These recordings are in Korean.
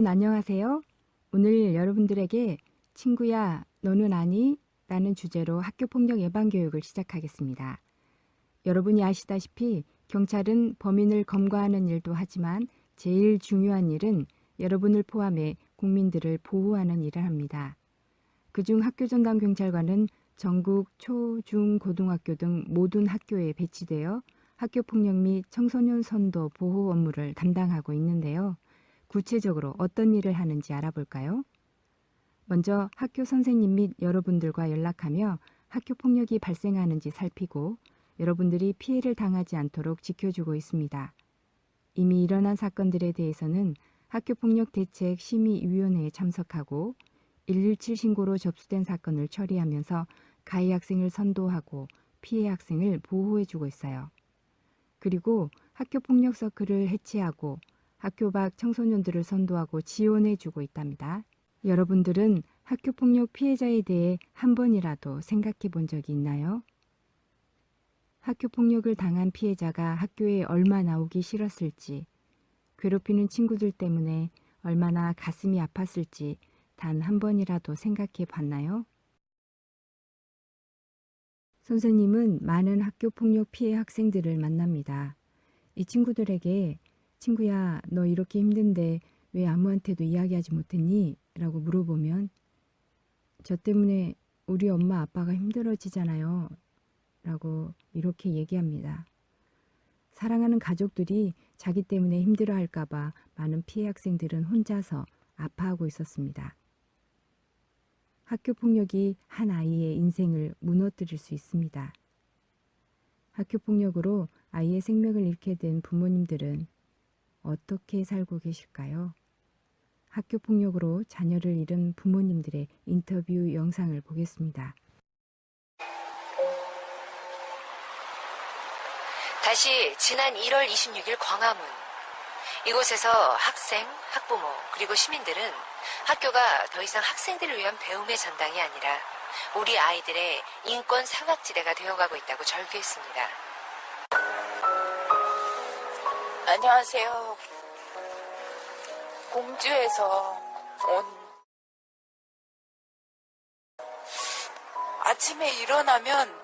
안녕하세요. 오늘 여러분들에게 친구야, 너는 아니? 라는 주제로 학교폭력 예방교육을 시작하겠습니다. 여러분이 아시다시피 경찰은 범인을 검거하는 일도 하지만 제일 중요한 일은 여러분을 포함해 국민들을 보호하는 일을 합니다. 그중 학교전담 경찰관은 전국 초, 중, 고등학교 등 모든 학교에 배치되어 학교폭력 및 청소년 선도 보호 업무를 담당하고 있는데요. 구체적으로 어떤 일을 하는지 알아볼까요? 먼저 학교 선생님 및 여러분들과 연락하며 학교 폭력이 발생하는지 살피고 여러분들이 피해를 당하지 않도록 지켜주고 있습니다. 이미 일어난 사건들에 대해서는 학교폭력대책심의위원회에 참석하고 117 신고로 접수된 사건을 처리하면서 가해 학생을 선도하고 피해 학생을 보호해주고 있어요. 그리고 학교폭력 서클을 해체하고 학교 밖 청소년들을 선도하고 지원해주고 있답니다. 여러분들은 학교폭력 피해자에 대해 한 번이라도 생각해 본 적이 있나요? 학교폭력을 당한 피해자가 학교에 얼마나 오기 싫었을지, 괴롭히는 친구들 때문에 얼마나 가슴이 아팠을지 단 한 번이라도 생각해 봤나요? 선생님은 많은 학교폭력 피해 학생들을 만납니다. 이 친구들에게 친구야, 너 이렇게 힘든데 왜 아무한테도 이야기하지 못했니? 라고 물어보면 저 때문에 우리 엄마 아빠가 힘들어지잖아요. 라고 이렇게 얘기합니다. 사랑하는 가족들이 자기 때문에 힘들어할까 봐 많은 피해 학생들은 혼자서 아파하고 있었습니다. 학교폭력이 한 아이의 인생을 무너뜨릴 수 있습니다. 학교폭력으로 아이의 생명을 잃게 된 부모님들은 어떻게 살고 계실까요? 학교폭력으로 자녀를 잃은 부모님들의 인터뷰 영상을 보겠습니다. 다시 지난 1월 26일 광화문. 이곳에서 학생, 학부모, 그리고 시민들은 학교가 더 이상 학생들을 위한 배움의 전당이 아니라 우리 아이들의 인권 사각지대가 되어가고 있다고 절규했습니다. 안녕하세요. 공주에서 온 아침에 일어나면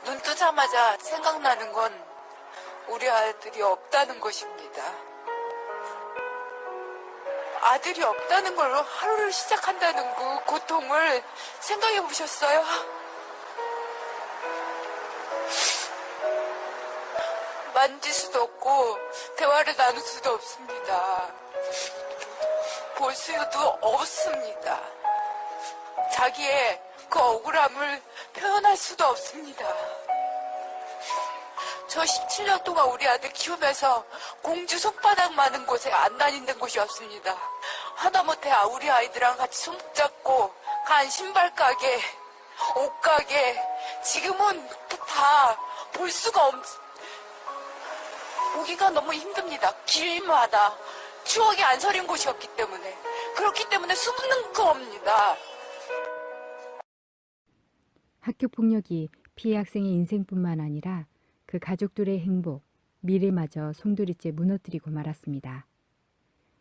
눈 뜨자마자 생각나는 건 우리 아들이 없다는 것입니다. 아들이 없다는 걸로 하루를 시작한다는 그 고통을 생각해 보셨어요? 만질 수도 없고 대화를 나눌 수도 없습니다. 볼 수도 없습니다. 자기의 그 억울함을 표현할 수도 없습니다. 저 17년 동안 우리 아들 키우면서 공주 손바닥 많은 곳에 안 다니는 곳이 없습니다. 하다못해 우리 아이들랑 같이 손잡고 간 신발가게, 옷가게, 지금은 다 볼 수가 보기가 너무 힘듭니다. 길마다 추억이 안 서린 곳이었기 때문에. 그렇기 때문에 숨는 겁니다. 학교폭력이 피해 학생의 인생뿐만 아니라 그 가족들의 행복, 미래마저 송두리째 무너뜨리고 말았습니다.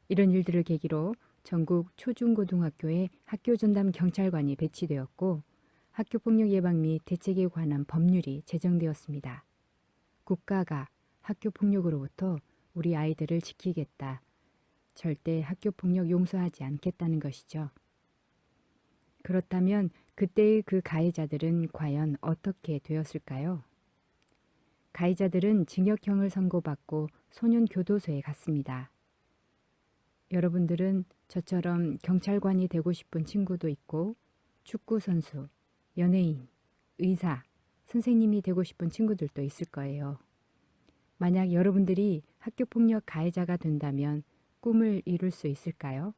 이런 일들을 계기로 전국 초중고등학교에 학교전담 경찰관이 배치되었고 학교폭력 예방 및 대책에 관한 법률이 제정되었습니다. 국가가 학교폭력으로부터 우리 아이들을 지키겠다. 절대 학교폭력 용서하지 않겠다는 것이죠. 그렇다면 그때의 그 가해자들은 과연 어떻게 되었을까요? 가해자들은 징역형을 선고받고 소년교도소에 갔습니다. 여러분들은 저처럼 경찰관이 되고 싶은 친구도 있고 축구선수, 연예인, 의사, 선생님이 되고 싶은 친구들도 있을 거예요. 만약 여러분들이 학교폭력 가해자가 된다면 꿈을 이룰 수 있을까요?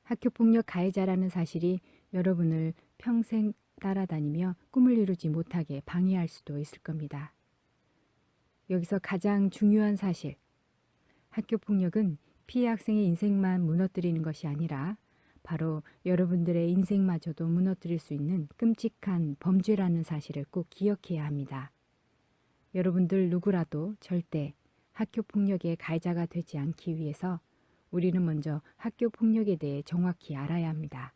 학교폭력 가해자라는 사실이 여러분을 평생 따라다니며 꿈을 이루지 못하게 방해할 수도 있을 겁니다. 여기서 가장 중요한 사실, 학교폭력은 피해 학생의 인생만 무너뜨리는 것이 아니라 바로 여러분들의 인생마저도 무너뜨릴 수 있는 끔찍한 범죄라는 사실을 꼭 기억해야 합니다. 여러분들 누구라도 절대 학교폭력의 가해자가 되지 않기 위해서 우리는 먼저 학교 폭력에 대해 정확히 알아야 합니다.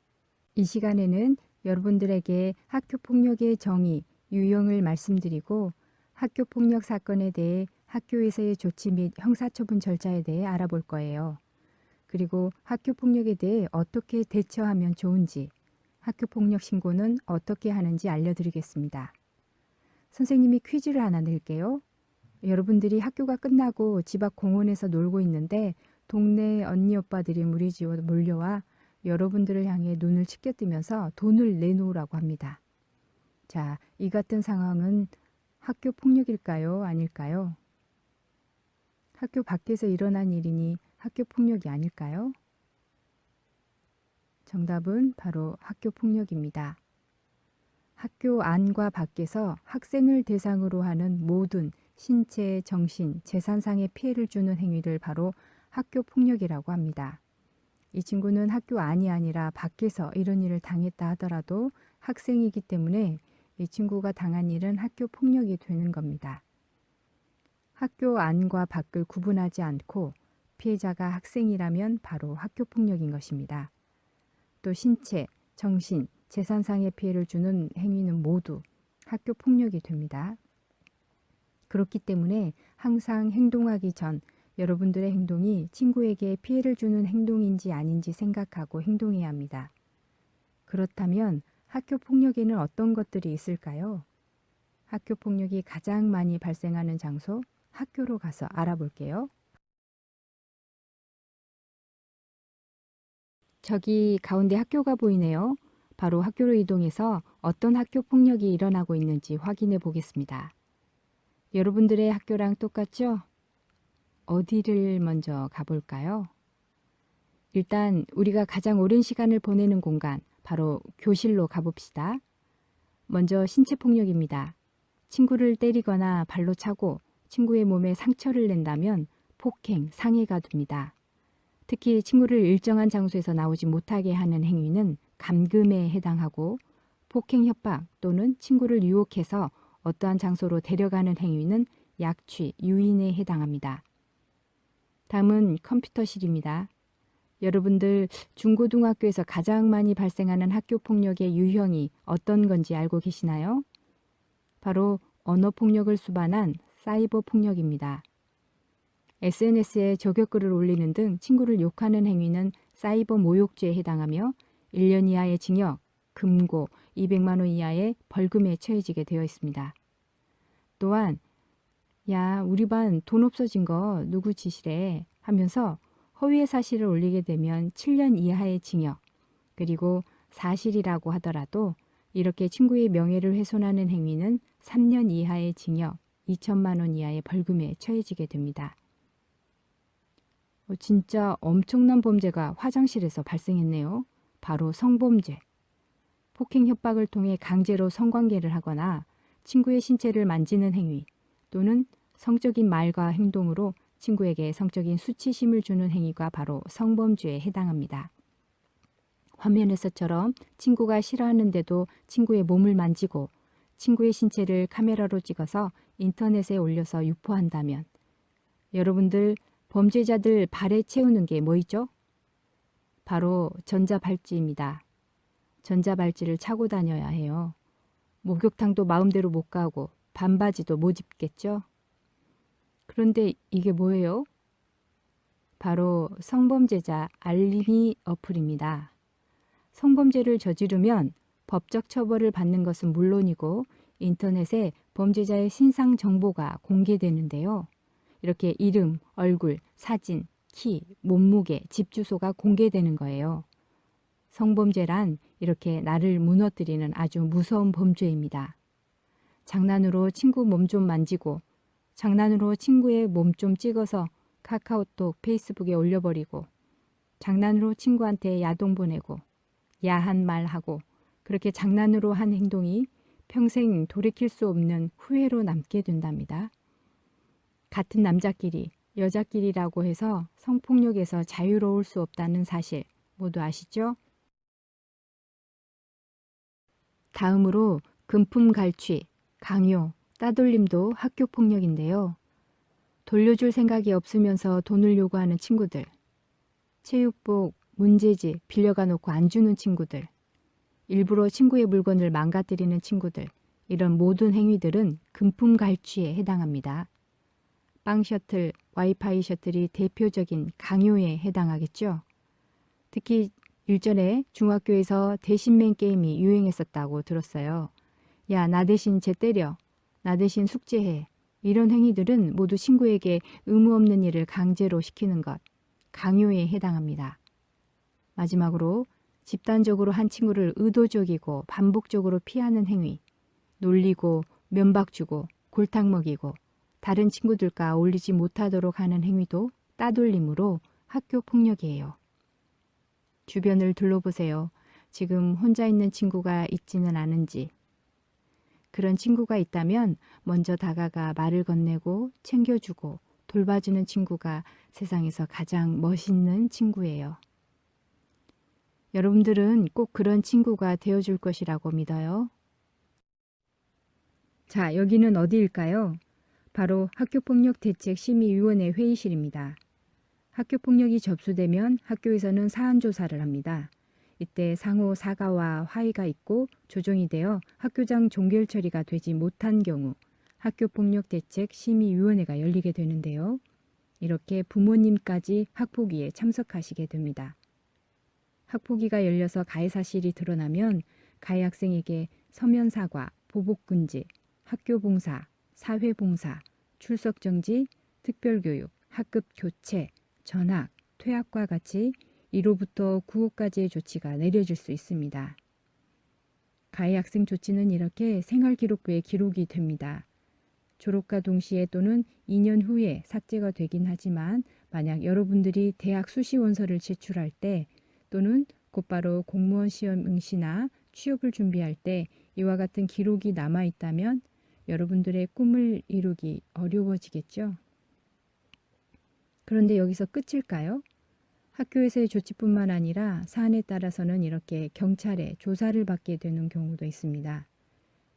이 시간에는 여러분들에게 학교 폭력의 정의, 유형을 말씀드리고 학교 폭력 사건에 대해 학교에서의 조치 및 형사처분 절차에 대해 알아볼 거예요. 그리고 학교 폭력에 대해 어떻게 대처하면 좋은지, 학교 폭력 신고는 어떻게 하는지 알려드리겠습니다. 선생님이 퀴즈를 하나 낼게요. 여러분들이 학교가 끝나고 집 앞 공원에서 놀고 있는데 동네 언니 오빠들이 무리지어 몰려와 여러분들을 향해 눈을 치켜뜨면서 돈을 내놓으라고 합니다. 자, 이 같은 상황은 학교 폭력일까요? 아닐까요? 학교 밖에서 일어난 일이니 학교 폭력이 아닐까요? 정답은 바로 학교 폭력입니다. 학교 안과 밖에서 학생을 대상으로 하는 모든 신체, 정신, 재산상의 피해를 주는 행위를 바로 학교 폭력이라고 합니다. 이 친구는 학교 안이 아니라 밖에서 이런 일을 당했다 하더라도 학생이기 때문에 이 친구가 당한 일은 학교 폭력이 되는 겁니다. 학교 안과 밖을 구분하지 않고 피해자가 학생이라면 바로 학교 폭력인 것입니다. 또 신체, 정신, 재산상의 피해를 주는 행위는 모두 학교 폭력이 됩니다. 그렇기 때문에 항상 행동하기 전 여러분들의 행동이 친구에게 피해를 주는 행동인지 아닌지 생각하고 행동해야 합니다. 그렇다면 학교 폭력에는 어떤 것들이 있을까요? 학교 폭력이 가장 많이 발생하는 장소, 학교로 가서 알아볼게요. 저기 가운데 학교가 보이네요. 바로 학교로 이동해서 어떤 학교 폭력이 일어나고 있는지 확인해 보겠습니다. 여러분들의 학교랑 똑같죠? 어디를 먼저 가볼까요? 일단 우리가 가장 오랜 시간을 보내는 공간, 바로 교실로 가봅시다. 먼저 신체 폭력입니다. 친구를 때리거나 발로 차고 친구의 몸에 상처를 낸다면 폭행, 상해가 됩니다. 특히 친구를 일정한 장소에서 나오지 못하게 하는 행위는 감금에 해당하고 폭행 협박 또는 친구를 유혹해서 어떠한 장소로 데려가는 행위는 약취, 유인에 해당합니다. 다음은 컴퓨터실입니다. 여러분들 중고등학교에서 가장 많이 발생하는 학교 폭력의 유형이 어떤 건지 알고 계시나요? 바로 언어 폭력을 수반한 사이버 폭력입니다. SNS에 저격글을 올리는 등 친구를 욕하는 행위는 사이버 모욕죄에 해당하며 1년 이하의 징역, 금고, 200만 원 이하의 벌금에 처해지게 되어 있습니다. 또한 야, 우리 반 돈 없어진 거 누구 짓이래 하면서 허위의 사실을 올리게 되면 7년 이하의 징역, 그리고 사실이라고 하더라도 이렇게 친구의 명예를 훼손하는 행위는 3년 이하의 징역, 2천만 원 이하의 벌금에 처해지게 됩니다. 진짜 엄청난 범죄가 화장실에서 발생했네요. 바로 성범죄. 폭행 협박을 통해 강제로 성관계를 하거나 친구의 신체를 만지는 행위 또는 성적인 말과 행동으로 친구에게 성적인 수치심을 주는 행위가 바로 성범죄에 해당합니다. 화면에서처럼 친구가 싫어하는데도 친구의 몸을 만지고 친구의 신체를 카메라로 찍어서 인터넷에 올려서 유포한다면 여러분들 범죄자들 발에 채우는 게 뭐이죠? 바로 전자발찌입니다. 전자발찌를 차고 다녀야 해요. 목욕탕도 마음대로 못 가고 반바지도 못 입겠죠? 그런데 이게 뭐예요? 바로 성범죄자 알림이 어플입니다. 성범죄를 저지르면 법적 처벌을 받는 것은 물론이고 인터넷에 범죄자의 신상 정보가 공개되는데요. 이렇게 이름, 얼굴, 사진, 키, 몸무게, 집 주소가 공개되는 거예요. 성범죄란 이렇게 나를 무너뜨리는 아주 무서운 범죄입니다. 장난으로 친구 몸 좀 만지고 장난으로 친구의 몸 좀 찍어서 카카오톡, 페이스북에 올려버리고 장난으로 친구한테 야동 보내고 야한 말 하고 그렇게 장난으로 한 행동이 평생 돌이킬 수 없는 후회로 남게 된답니다. 같은 남자끼리, 여자끼리라고 해서 성폭력에서 자유로울 수 없다는 사실 모두 아시죠? 다음으로 금품 갈취, 강요, 따돌림도 학교 폭력인데요. 돌려줄 생각이 없으면서 돈을 요구하는 친구들. 체육복, 문제지 빌려가 놓고 안 주는 친구들, 일부러 친구의 물건을 망가뜨리는 친구들, 이런 모든 행위들은 금품 갈취에 해당합니다. 빵 셔틀, 와이파이 셔틀이 대표적인 강요에 해당하겠죠. 특히 일전에 중학교에서 대신맨 게임이 유행했었다고 들었어요. 야, 나 대신 쟤 때려. 나 대신 숙제해. 이런 행위들은 모두 친구에게 의무 없는 일을 강제로 시키는 것, 강요에 해당합니다. 마지막으로 집단적으로 한 친구를 의도적이고 반복적으로 피하는 행위, 놀리고 면박 주고 골탕 먹이고 다른 친구들과 어울리지 못하도록 하는 행위도 따돌림으로 학교 폭력이에요. 주변을 둘러보세요. 지금 혼자 있는 친구가 있지는 않은지. 그런 친구가 있다면 먼저 다가가 말을 건네고 챙겨주고 돌봐주는 친구가 세상에서 가장 멋있는 친구예요. 여러분들은 꼭 그런 친구가 되어줄 것이라고 믿어요. 자, 여기는 어디일까요? 바로 학교폭력대책심의위원회 회의실입니다. 학교폭력이 접수되면 학교에서는 사안조사를 합니다. 이때 상호 사과와 화의가 있고 조정이 되어 학교장 종결 처리가 되지 못한 경우 학교폭력대책심의위원회가 열리게 되는데요. 이렇게 부모님까지 학폭위에 참석하시게 됩니다. 학폭위가 열려서 가해 사실이 드러나면 가해 학생에게 서면 사과, 보복 금지, 학교 봉사, 사회 봉사, 출석 정지, 특별교육, 학급 교체, 전학, 퇴학과 같이 1호부터 9호까지의 조치가 내려질 수 있습니다. 가해 학생 조치는 이렇게 생활기록부에 기록이 됩니다. 졸업과 동시에 또는 2년 후에 삭제가 되긴 하지만 만약 여러분들이 대학 수시 원서를 제출할 때 또는 곧바로 공무원 시험 응시나 취업을 준비할 때 이와 같은 기록이 남아 있다면 여러분들의 꿈을 이루기 어려워지겠죠. 그런데 여기서 끝일까요? 학교에서의 조치뿐만 아니라 사안에 따라서는 이렇게 경찰에 조사를 받게 되는 경우도 있습니다.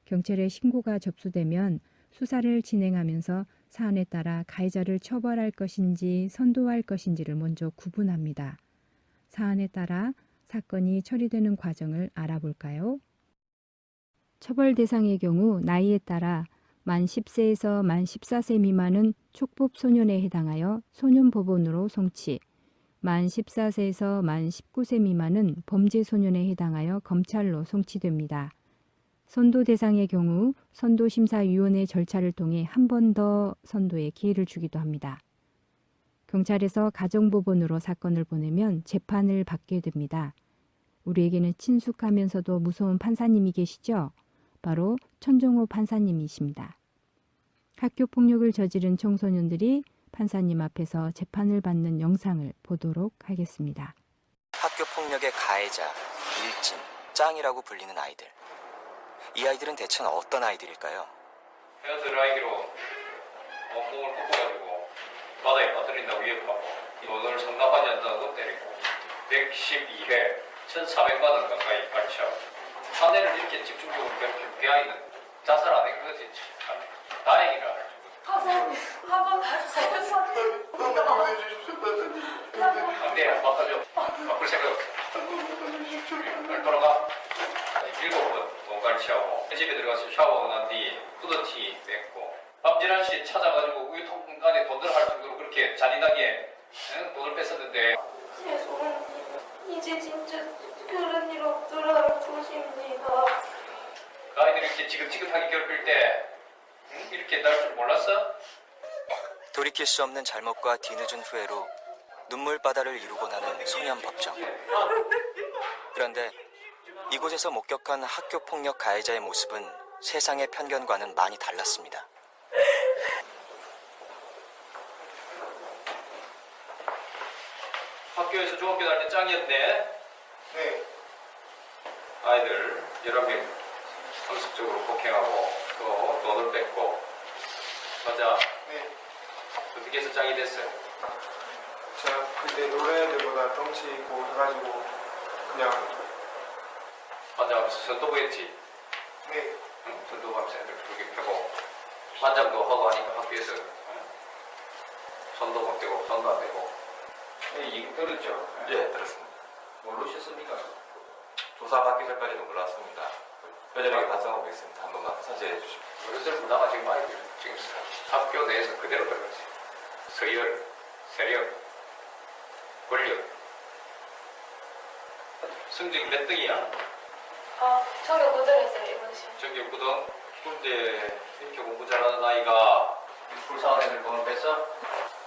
경찰에 신고가 접수되면 수사를 진행하면서 사안에 따라 가해자를 처벌할 것인지 선도할 것인지를 먼저 구분합니다. 사안에 따라 사건이 처리되는 과정을 알아볼까요? 처벌 대상의 경우 나이에 따라 만 10세에서 만 14세 미만은 촉법 소년에 해당하여 소년법원으로 송치, 만 14세에서 만 19세 미만은 범죄 소년에 해당하여 검찰로 송치됩니다. 선도 대상의 경우 선도심사위원회 절차를 통해 한 번 더 선도의 기회를 주기도 합니다. 경찰에서 가정법원으로 사건을 보내면 재판을 받게 됩니다. 우리에게는 친숙하면서도 무서운 판사님이 계시죠? 바로 천정호 판사님이십니다. 학교 폭력을 저지른 청소년들이 판사님 앞에서 재판을 받는 영상을 보도록 하겠습니다. 학교 폭력의 가해자, 일진, 짱이라고 불리는 아이들. 이 아이들은 대체 어떤 아이들일까요? 헤어들 아이기로 몸을 꺾어가지고 바다에 빠뜨린다고 위협하고 돈을 상납하지 않는다고 때리고 112회 1,400만 원 가까이 가르쳐하고 아내를 이렇게 집중적으로 괴롭히면 그 아이는 자살 안 한 거지. 참 다행이라. 선생님, 한번 봐주세요. 안 돼, 바꿔줘. 바꿀 생각 없어. 빨리 돌아가. 7번 돈 가르치하고 집에 들어가서 샤워하고 난 뒤 후드티 뺏고 밤지란 씨 찾아가지고 우유통 안에 돈 들어갈 정도로 그렇게 잔인하게 돈을 뺐었는데 죄송합니다. 이제 진짜 그런 일 없도록 하고 싶습니다. 그 아이들이 이렇게 지긋지긋하게 괴롭힐 때 이렇게 날 줄 몰랐어? 돌이킬 수 없는 잘못과 뒤늦은 후회로 눈물바다를 이루고 나는 소년법정. 그런데 이곳에서 목격한 학교폭력 가해자의 모습은 세상의 편견과는 많이 달랐습니다. 학교에서 중학교 다닐 때 짱이었네. 네. 아이들 여러 명 상습적으로 폭행하고 또 돈을 뺏고. 맞아? 네. 어떻게 해서 짱이 됐어요? 제가 그때 노래들보다 덩치 있고 해가지고 그냥 반장하면서 선도부 했지? 네. 응? 선도부 하면서 애들 그렇게 펴고 반장도 하고 하니까 학교에서 응? 손도 못 대고 손도 안 대고 얘기 들었죠? 예, 들었습니다. 모르셨습니까? 조사받기 전까지는 몰랐습니다. 여전하게 반성하고 있습니다. 한 번만 선제해 주십시오. 어른들 문화가 지금 많이 지금 학교 내에서 그대로 들어갔어요. 서열, 세력, 권력. 성적이 몇 등이야? 성격 고등했어요, 이번 시험. 전교 9등? 근데 이렇게 공부 잘하는 아이가 불쌍한 애들 돈을 뺐어?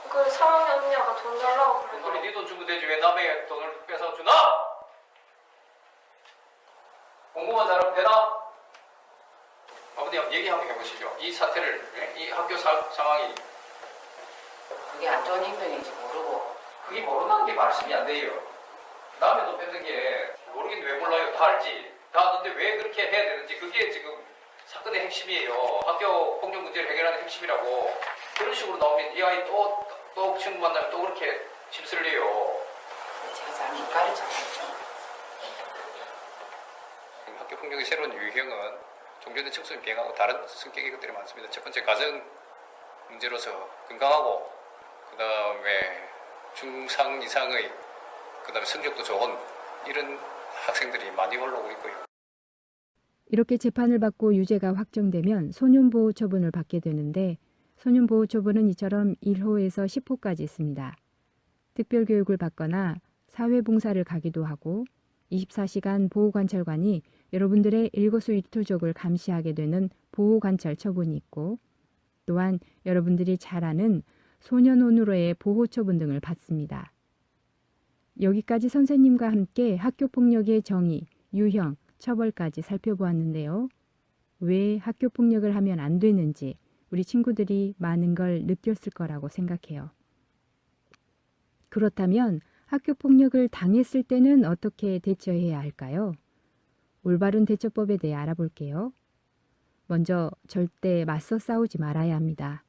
그 3학년 언니가 돈 달라고 그럼 그러더라고요. 네돈 주면 되지 왜 남의 돈을 뺏어 주나? 공부만 잘하면 되나? 아버님 한번 얘기 한번 해보시죠. 이 사태를, 이 학교 상황이 그게 안 좋은 행동인지 모르고 그게 모른다는 게 말씀이 안 돼요. 남의 돈 뺏는 게 모르겠는데 왜 몰라요? 다 알지. 다 아는데 왜 그렇게 해야 되는지 그게 지금 사건의 핵심이에요. 학교 폭력 문제를 해결하는 핵심이라고. 그런 식으로 나오면 이 아이 또 친구 만나면 또 그렇게 짐쓸 내요. 제가 잘못 가르쳤죠. 학교 폭력의 새로운 유형은 종교된 척수를 비행하고 다른 성격의 것들이 많습니다. 첫 번째 가정 문제로서 건강하고 그 다음에 중상 이상의 그 다음에 성적도 좋은 이런 학생들이 많이 올라오고 있고요. 이렇게 재판을 받고 유죄가 확정되면 소년보호 처분을 받게 되는데 소년보호 처분은 이처럼 1호에서 10호까지 있습니다. 특별교육을 받거나 사회봉사를 가기도 하고 24시간 보호관찰관이 여러분들의 일거수일투족을 감시하게 되는 보호관찰 처분이 있고 또한 여러분들이 잘 아는 소년원으로의 보호처분 등을 받습니다. 여기까지 선생님과 함께 학교폭력의 정의, 유형, 처벌까지 살펴보았는데요. 왜 학교폭력을 하면 안 되는지 우리 친구들이 많은 걸 느꼈을 거라고 생각해요. 그렇다면 학교폭력을 당했을 때는 어떻게 대처해야 할까요? 올바른 대처법에 대해 알아볼게요. 먼저 절대 맞서 싸우지 말아야 합니다.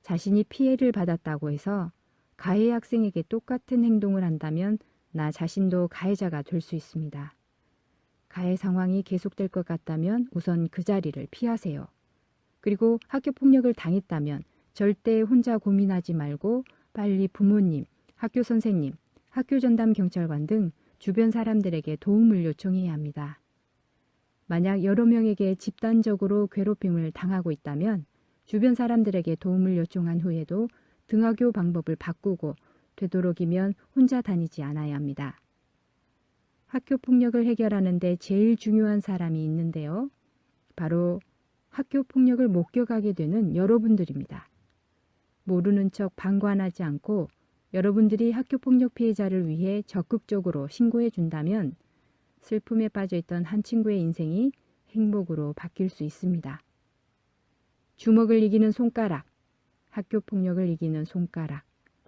자신이 피해를 받았다고 해서 가해 학생에게 똑같은 행동을 한다면 나 자신도 가해자가 될 수 있습니다. 가해 상황이 계속될 것 같다면 우선 그 자리를 피하세요. 그리고 학교폭력을 당했다면 절대 혼자 고민하지 말고 빨리 부모님, 학교 선생님, 학교 전담 경찰관 등 주변 사람들에게 도움을 요청해야 합니다. 만약 여러 명에게 집단적으로 괴롭힘을 당하고 있다면 주변 사람들에게 도움을 요청한 후에도 등하교 방법을 바꾸고 되도록이면 혼자 다니지 않아야 합니다. 학교폭력을 해결하는데 제일 중요한 사람이 있는데요. 바로 학교폭력을 목격하게 되는 여러분들입니다. 모르는 척 방관하지 않고 여러분들이 학교폭력 피해자를 위해 적극적으로 신고해 준다면 슬픔에 빠져있던 한 친구의 인생이 행복으로 바뀔 수 있습니다. 주먹을 이기는 손가락, 학교폭력을 이기는 손가락,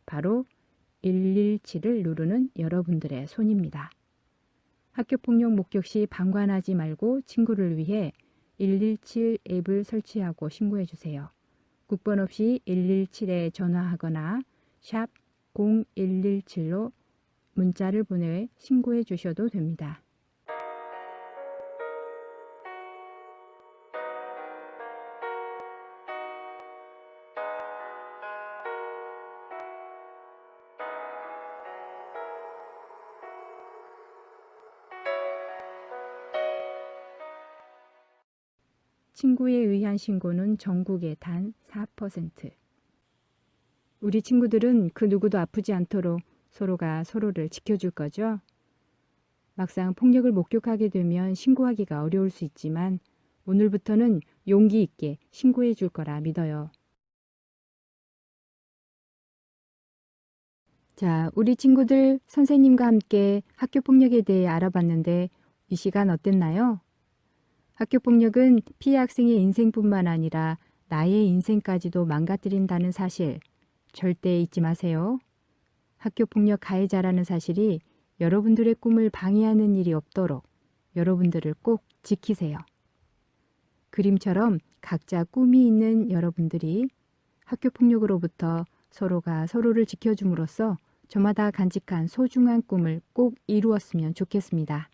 바로 117을 누르는 여러분들의 손입니다. 학교폭력 목격 시 방관하지 말고 친구를 위해 117 앱을 설치하고 신고해 주세요. 국번 없이 117에 전화하거나 샵 0117로 문자를 보내 신고해 주셔도 됩니다. 친구에 의한 신고는 전국의 단 4%. 우리 친구들은 그 누구도 아프지 않도록 서로가 서로를 지켜줄 거죠? 막상 폭력을 목격하게 되면 신고하기가 어려울 수 있지만 오늘부터는 용기 있게 신고해 줄 거라 믿어요. 자, 우리 친구들 선생님과 함께 학교폭력에 대해 알아봤는데 이 시간 어땠나요? 학교폭력은 피해 학생의 인생뿐만 아니라 나의 인생까지도 망가뜨린다는 사실 절대 잊지 마세요. 학교폭력 가해자라는 사실이 여러분들의 꿈을 방해하는 일이 없도록 여러분들을 꼭 지키세요. 그림처럼 각자 꿈이 있는 여러분들이 학교폭력으로부터 서로가 서로를 지켜줌으로써 저마다 간직한 소중한 꿈을 꼭 이루었으면 좋겠습니다.